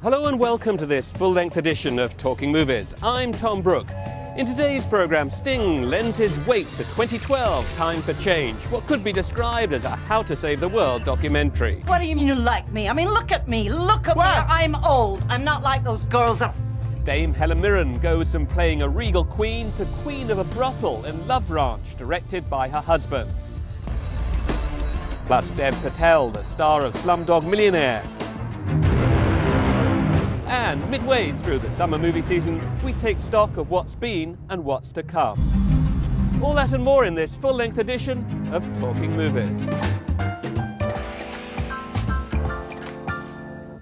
Hello and welcome to this full-length edition of Talking Movies. I'm Tom Brooke. In today's programme, Sting lends his weight to 2012, Time for Change, what could be described as a How to Save the World documentary. What do you mean you like me? I mean, look at me, look at me. I'm old. I'm not like those girls. Dame Helen Mirren goes from playing a regal queen to queen of a brothel in Love Ranch, directed by her husband. Plus Dev Patel, the star of Slumdog Millionaire. And midway through the summer movie season, we take stock of what's been and what's to come. All that and more in this full-length edition of Talking Movies.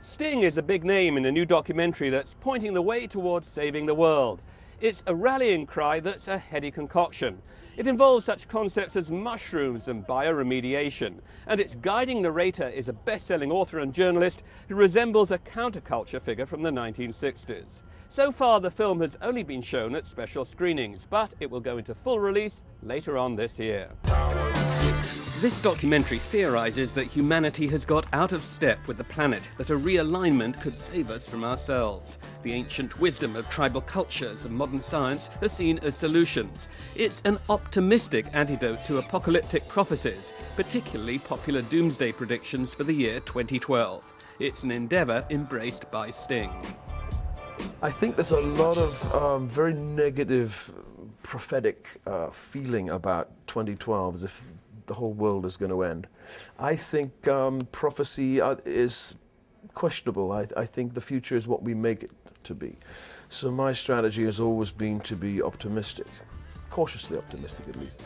Sting is a big name in a new documentary that's pointing the way towards saving the world. It's a rallying cry that's a heady concoction. It involves such concepts as mushrooms and bioremediation, and its guiding narrator is a best-selling author and journalist who resembles a counterculture figure from the 1960s. So far, the film has only been shown at special screenings, but it will go into full release later on this year. This documentary theorises that humanity has got out of step with the planet, that a realignment could save us from ourselves. The ancient wisdom of tribal cultures and modern science are seen as solutions. It's an optimistic antidote to apocalyptic prophecies, particularly popular doomsday predictions for the year 2012. It's an endeavour embraced by Sting. I think there's a lot of very negative prophetic feeling about 2012, as if the whole world is going to end. I think prophecy is questionable. I think the future is what we make it to be. So my strategy has always been to be optimistic, cautiously optimistic at least.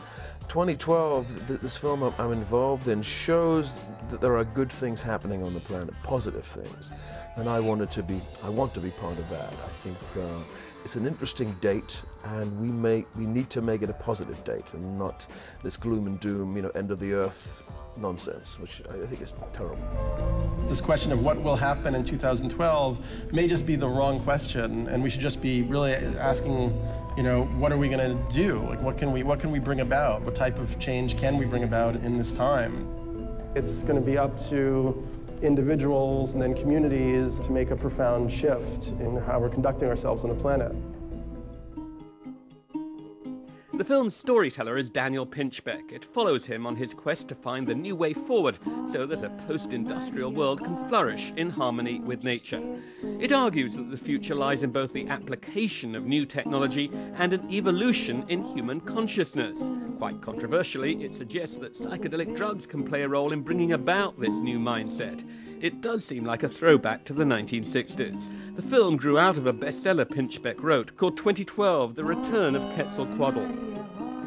2012, this film I'm involved in, shows that there are good things happening on the planet, positive things, and I want to be part of that. I think it's an interesting date, and we need to make it a positive date and not this gloom and doom, end of the earth nonsense, which I think is terrible. This question of what will happen in 2012 may just be the wrong question, and we should just be really asking, what are we going to do? Like, what can we bring about? What type of change can we bring about in this time? It's going to be up to individuals and then communities to make a profound shift in how we're conducting ourselves on the planet. The film's storyteller is Daniel Pinchbeck. It follows him on his quest to find the new way forward so that a post-industrial world can flourish in harmony with nature. It argues that the future lies in both the application of new technology and an evolution in human consciousness. Quite controversially, it suggests that psychedelic drugs can play a role in bringing about this new mindset. It does seem like a throwback to the 1960s. The film grew out of a bestseller Pinchbeck wrote called 2012, The Return of Quetzalcoatl.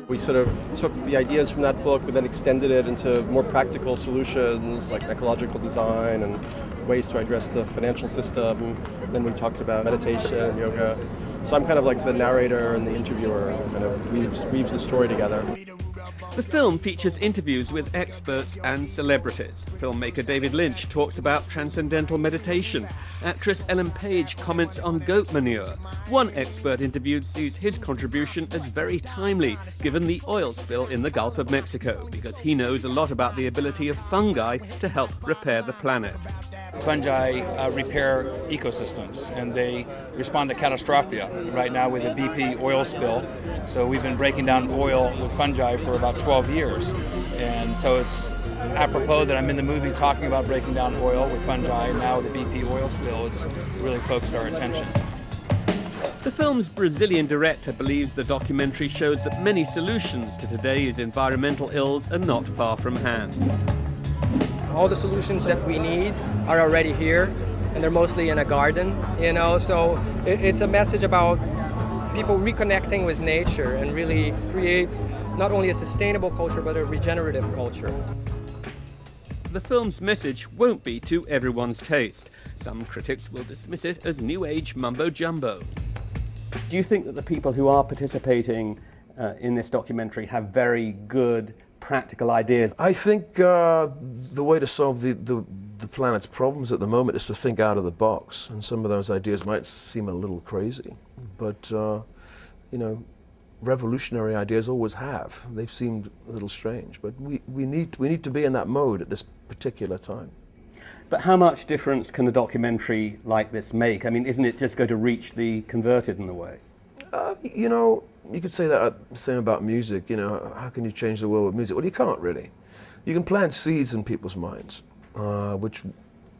We sort of took the ideas from that book, but then extended it into more practical solutions like ecological design and ways to address the financial system. And then we talked about meditation and yoga. So I'm kind of like the narrator and the interviewer, and kind of weaves the story together. The film features interviews with experts and celebrities. Filmmaker David Lynch talks about transcendental meditation. Actress Ellen Page comments on goat manure. One expert interviewed sees his contribution as very timely, given the oil spill in the Gulf of Mexico, because he knows a lot about the ability of fungi to help repair the planet. Fungi repair ecosystems, and they respond to catastrophia. Right now with the BP oil spill, so we've been breaking down oil with fungi for about 12 years. And so it's apropos that I'm in the movie talking about breaking down oil with fungi, and now with the BP oil spill, it's really focused our attention. The film's Brazilian director believes the documentary shows that many solutions to today's environmental ills are not far from hand. All the solutions that we need are already here, and they're mostly in a garden, so it's a message about people reconnecting with nature and really creates not only a sustainable culture, but a regenerative culture. The film's message won't be to everyone's taste. Some critics will dismiss it as new age mumbo-jumbo. Do you think that the people who are participating in this documentary have very good practical ideas? I think the way to solve the planet's problems at the moment is to think out of the box, and some of those ideas might seem a little crazy, but revolutionary ideas always have. They've seemed a little strange, but we need to be in that mode at this particular time. But how much difference can a documentary like this make? I mean, isn't it just going to reach the converted in a way? You know, you could say that same about music. You know, how can you change the world with music? Well, you can't really. You can plant seeds in people's minds, which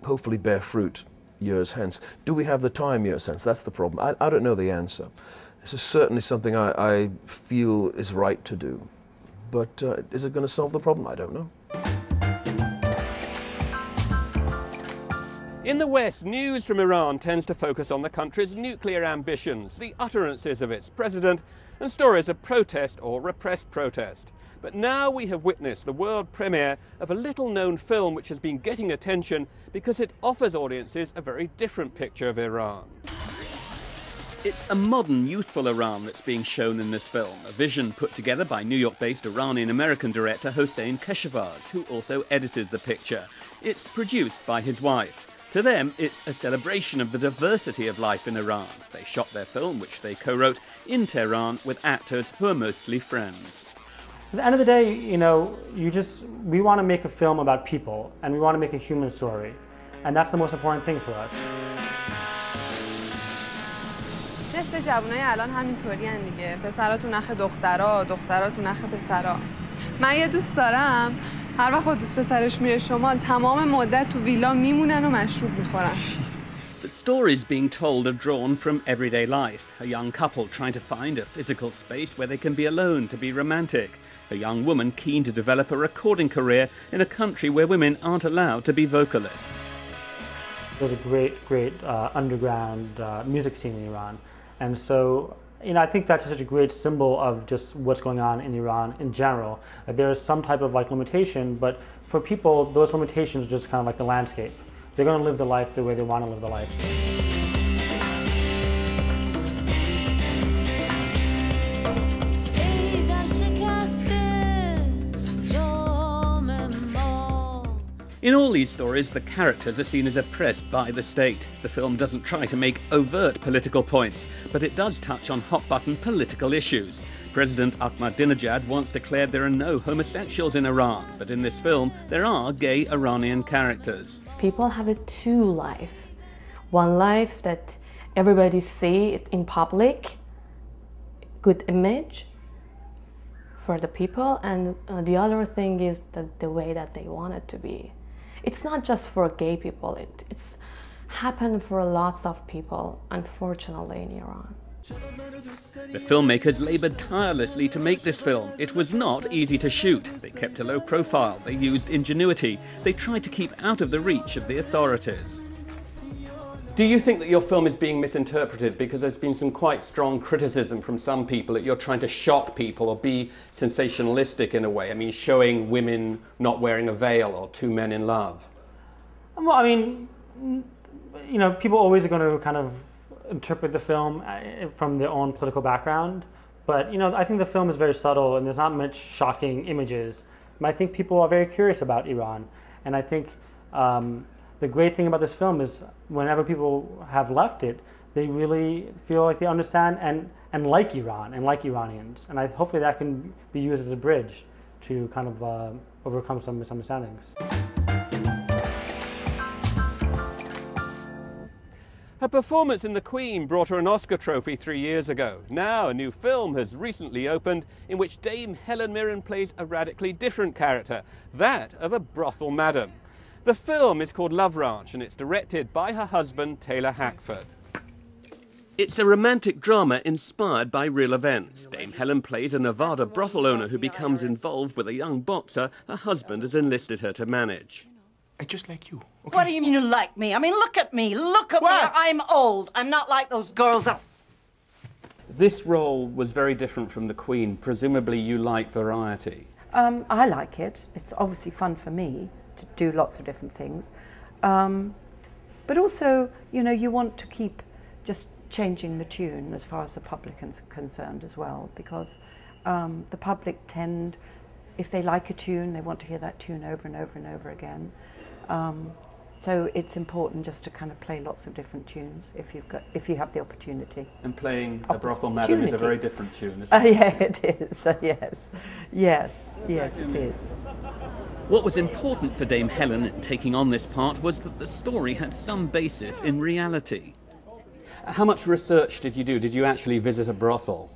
hopefully bear fruit years hence. Do we have the time years hence? That's the problem. I don't know the answer. This is certainly something I feel is right to do. But is it going to solve the problem? I don't know. In the West, news from Iran tends to focus on the country's nuclear ambitions, the utterances of its president, and stories of protest or repressed protest. But now we have witnessed the world premiere of a little-known film which has been getting attention because it offers audiences a very different picture of Iran. It's a modern, youthful Iran that's being shown in this film, a vision put together by New York-based Iranian-American director Hossein Keshavaz, who also edited the picture. It's produced by his wife. To them, it's a celebration of the diversity of life in Iran. They shot their film, which they co-wrote, in Tehran with actors who are mostly friends. At the end of the day, you know, we want to make a film about people, and we want to make a human story. And that's the most important thing for us. نصف جوانای الان همینطورین دیگه. پسرا تو نخ دخترا، دخترا تو نخ پسرا. من یه دوست دارم هر وقت با دوست پسرش میره شمال تمام مدت تو ویلا میمونن و مشروب میخورن. The stories being told are drawn from everyday life. A young couple trying to find a physical space where they can be alone, to be romantic. A young woman keen to develop a recording career in a country where women aren't allowed to be vocalists. There's a great underground music scene in Iran. And so, you know, I think that's such a great symbol of just what's going on in Iran in general. That there is some type of like limitation, but for people, those limitations are just kind of like the landscape. They're going to live the life the way they want to live the life. In all these stories, the characters are seen as oppressed by the state. The film doesn't try to make overt political points, but it does touch on hot-button political issues. President Ahmadinejad once declared there are no homosexuals in Iran, but in this film, there are gay Iranian characters. People have a two life. One life that everybody see it in public, good image for the people, and the other thing is the way that they want it to be. It's not just for gay people, it's happened for lots of people, unfortunately, in Iran. The filmmakers laboured tirelessly to make this film. It was not easy to shoot. They kept a low profile, they used ingenuity, they tried to keep out of the reach of the authorities. Do you think that your film is being misinterpreted? Because there's been some quite strong criticism from some people that you're trying to shock people or be sensationalistic in a way. I mean, showing women not wearing a veil or two men in love. Well, I mean, you know, people always are going to kind of interpret the film from their own political background. But, you know, I think the film is very subtle and there's not much shocking images. But I think people are very curious about Iran. And I think the great thing about this film is whenever people have left it, they really feel like they understand and like Iran and like Iranians. And hopefully that can be used as a bridge to kind of overcome some misunderstandings. Her performance in The Queen brought her an Oscar trophy 3 years ago. Now a new film has recently opened in which Dame Helen Mirren plays a radically different character, that of a brothel madam. The film is called Love Ranch and it's directed by her husband Taylor Hackford. It's a romantic drama inspired by real events. Dame Helen plays a Nevada brothel owner who becomes involved with a young boxer her husband has enlisted her to manage. I just like you. Okay? What do you mean you like me? I mean, look at me. Look at me. I'm old. I'm not like those girls. This role was very different from The Queen. Presumably you like variety. I like it. It's obviously fun for me to do lots of different things. But also, you know, you want to keep just changing the tune as far as the public is concerned as well, because the public tend, if they like a tune, they want to hear that tune over and over and over again. So it's important just to kind of play lots of different tunes if you have the opportunity. And playing a brothel madam is a very different tune, isn't it? Yeah, it is. Yes, it is. What was important for Dame Helen in taking on this part was that the story had some basis in reality. How much research did you do? Did you actually visit a brothel?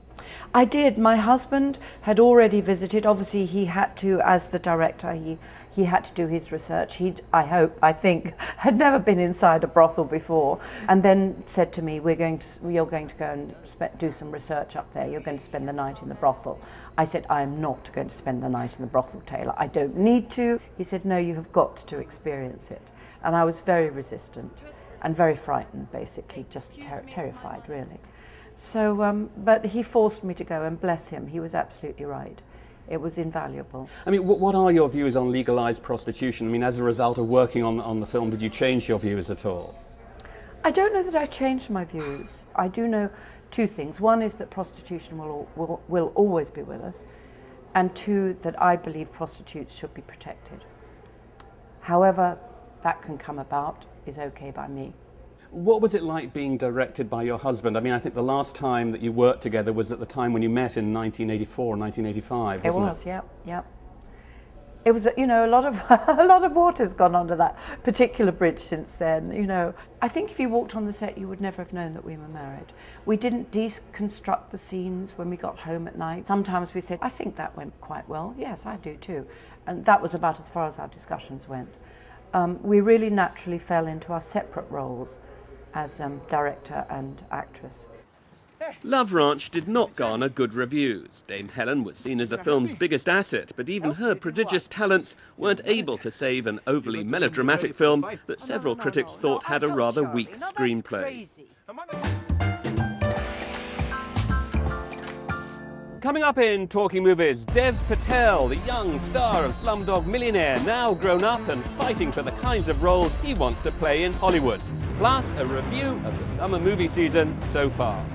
I did. My husband had already visited. Obviously, he had to, as the director, he had to do his research. I think, had never been inside a brothel before, and then said to me, you're going to go and do some research up there. You're going to spend the night in the brothel. I said, I'm not going to spend the night in the brothel, Taylor. I don't need to. He said, no, you have got to experience it. And I was very resistant and very frightened, basically, just terrified, really. So, but he forced me to go, and bless him, he was absolutely right. It was invaluable. I mean, what are your views on legalised prostitution? I mean, as a result of working on the film, did you change your views at all? I don't know that I changed my views. I do know two things. One is that prostitution will always be with us, and two, that I believe prostitutes should be protected. However that can come about is okay by me. What was it like being directed by your husband? I mean, I think the last time that you worked together was at the time when you met in 1984, 1985, wasn't it? It was, yeah. It was, you know, a lot of water's gone under that particular bridge since then, you know. I think if you walked on the set, you would never have known that we were married. We didn't deconstruct the scenes when we got home at night. Sometimes we said, I think that went quite well. Yes, I do too. And that was about as far as our discussions went. We really naturally fell into our separate roles as director and actress. Love Ranch did not garner good reviews. Dame Helen was seen as the film's biggest asset, but even her prodigious talents weren't able to save an overly melodramatic film that several critics thought had a rather weak screenplay. Coming up in Talking Movies, Dev Patel, the young star of Slumdog Millionaire, now grown up and fighting for the kinds of roles he wants to play in Hollywood. Plus, a review of the summer movie season so far.